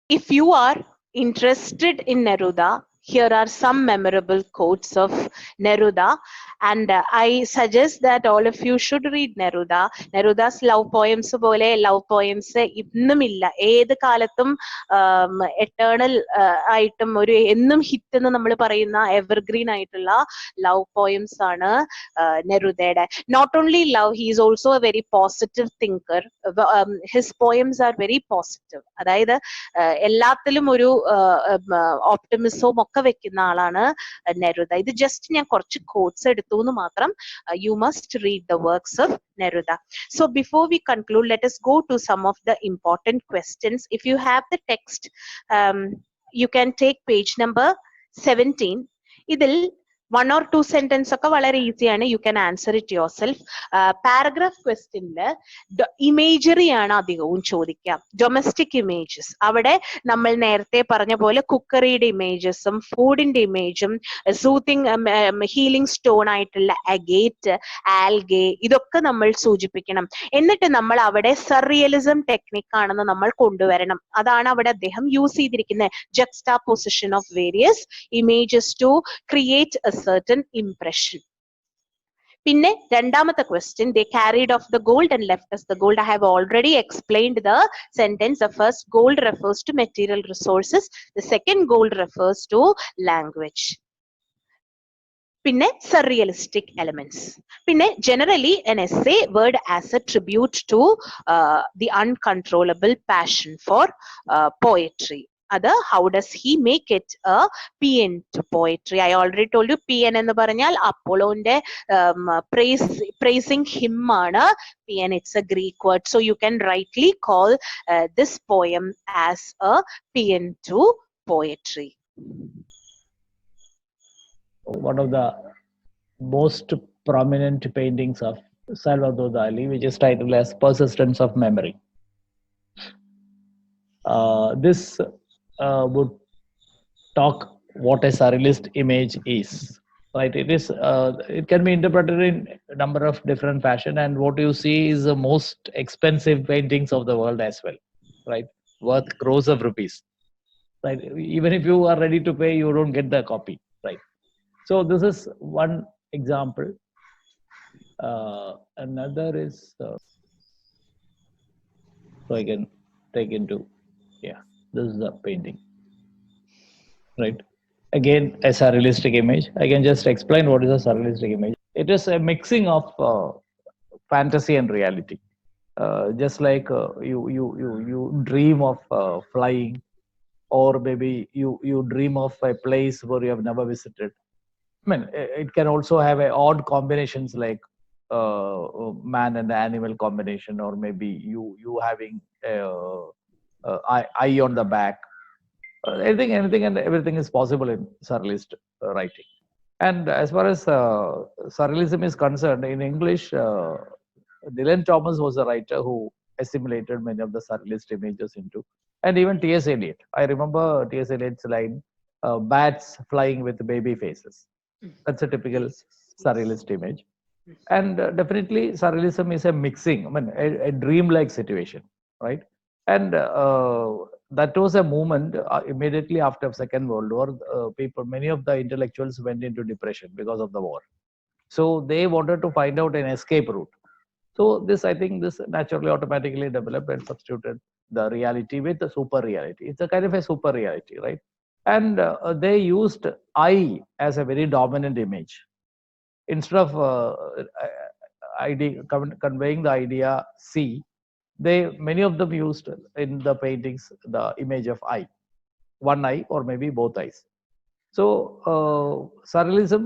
If you are interested in Neruda, here are some memorable quotes of Neruda, and I suggest that all of you should read Neruda. Neruda's love poems pole love poems innumilla ഏത് കാലത്തും eternal ആയിട്ടും ഒരു എന്നും hit എന്ന് നമ്മൾ പറയുന്ന evergreen ആയിട്ടുള്ള love poems ആണ് Nerudയുടെ. Not only love, he is also a very positive thinker. His poems are very positive. അതായത് എല്ലാത്തിലും ഒരു ഓപ്റ്റിമിസവും ഒക്കെ വെക്കുന്ന ആളാണ് നെരുദ. ഇത് ജസ്റ്റ് ഞാൻ കുറച്ച് കോട്ട്സ് എടുത്തു എന്ന് മാത്രം. You must read the works of Neruda. So before we conclude, let us go to some of the important questions. If you have the text, you can take page number 17. ഇതിൽ 1 or 2 sentence ഒക്കെ വളരെ ഈസിയാണ്. You can answer it yourself. Paragraph ക്വസ്റ്റ്യനില് imagery ആണ് അധികവും ചോദിക്കുക. Domestic images, അവിടെ നമ്മൾ നേരത്തെ പറഞ്ഞ പോലെ കുക്കറിയുടെ ഇമേജസും ഫുഡിന്റെ ഇമേജും സൂത്തിങ് ഹീലിംഗ് സ്റ്റോൺ ആയിട്ടുള്ള അഗേറ്റ്, ആൽഗെ, ഇതൊക്കെ നമ്മൾ സൂചിപ്പിക്കണം. എന്നിട്ട് നമ്മൾ അവിടെ സർറിയലിസം ടെക്നിക് ആണെന്ന് നമ്മൾ കൊണ്ടുവരണം. അതാണ് അവിടെ അദ്ദേഹം യൂസ് ചെയ്തിരിക്കുന്നത്. Juxtaposition of various images to create a certain impression. പിന്നെ രണ്ടാമത്തെ question, they carried off the gold and left us the gold. I have already explained the sentence. The first gold refers to material resources, the second gold refers to language. പിന്നെ surrealistic elements. പിന്നെ generally an essay word as a tribute to the uncontrollable passion for poetry. Other, how does he make it a PN to poetry? I already told you PN എന്ന് പറഞ്ഞാൽ അപ്പോളോന്റെ praising him ആണ് PN. It's a Greek word, so you can rightly call this poem as a PN to poetry. One of the most prominent paintings of Salvador Dali, which is titled as Persistence of Memory. This would talk what a surrealist image is, right? It can be interpreted in a number of different fashion, and what you see is the most expensive paintings of the world as well, right? Worth crores of rupees, right? Even if you are ready to pay, you don't get the copy, right? So this is one example. Another is so I can take into, yeah, this is the painting, right? Again, a surrealistic image. I can just explain what is a surrealistic image. It is a mixing of fantasy and reality. Just like you dream of flying, or maybe you dream of a place where you have never visited. I mean, it can also have a odd combinations like man and animal combination, or maybe you having eye on the back. Anything and everything is possible in surrealist writing. And as far as surrealism is concerned, in English, Dylan Thomas was a writer who assimilated many of the surrealist images into, and even T.S. Eliot. I remember T.S. Eliot's line, bats flying with baby faces. That's a typical surrealist image. And definitely surrealism is a mixing, I mean, a dream-like situation, right? And that was a moment immediately after Second World War. Many of the intellectuals went into depression because of the war. So they wanted to find out an escape route. So this, I think, this naturally automatically developed and substituted the reality with the super reality. It's a kind of a super reality, right? And they used I as a very dominant image. Instead of conveying the idea C, many of them used in the paintings the image of I, one eye or maybe both eyes. So surrealism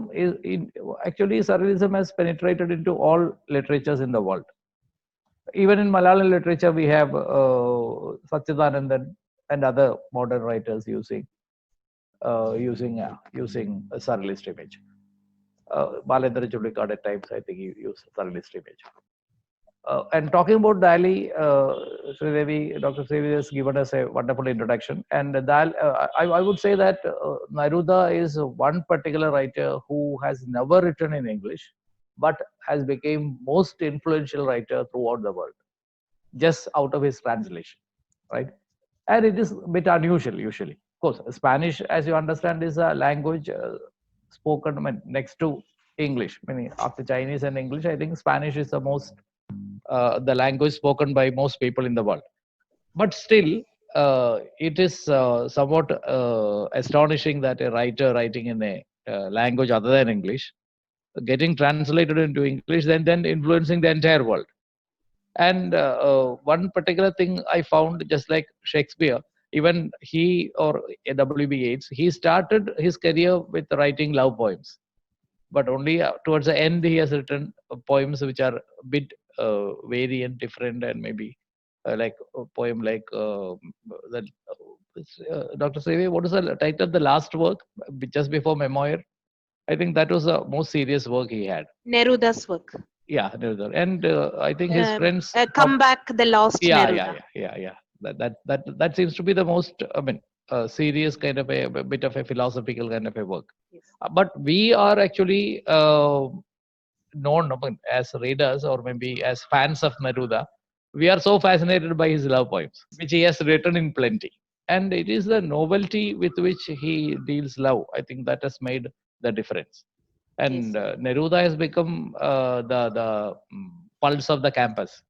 actually has penetrated into all literatures in the world. Even in Malayalam literature, we have Satchidanandan and other modern writers using a surrealist image. Balendra Chudikad at times, I think, he used surrealist image. And talking about Dali, Sreedevi, Dr. Sreedevi has given us a wonderful introduction. And I would say that Neruda is one particular writer who has never written in English, but has become most influential writer throughout the world, just out of his translation, right? and it is a bit unusual usually. Of course, Spanish, as you understand, is a language spoken, I mean, next to English. Meaning after Chinese and English, I think Spanish is the most the language spoken by most people in the world. But still, it is somewhat astonishing that a writer writing in a language other than English, getting translated into English, then influencing the entire world. And one particular thing I found, just like Shakespeare, even he or W.B. Yeats, he started his career with writing love poems, but only towards the end he has written poems which are a bit variant, different, and maybe like a poem like that. Dr. Sreedevi, what is the title of the last work just before Memoir? I think that was the most serious work he had. Neruda's work. Yeah, Neruda. And I think his friends. Come Back, the Lost Neruda. Yeah. That seems to be the most, I mean, serious kind of a bit of a philosophical kind of a work. Yes. But we are actually known, I mean, as readers or maybe as fans of Neruda. We are so fascinated by his love poems, which he has written in plenty. And it is the novelty with which he deals love. I think that has made the difference. And Yes. Neruda has become the pulse of the campus.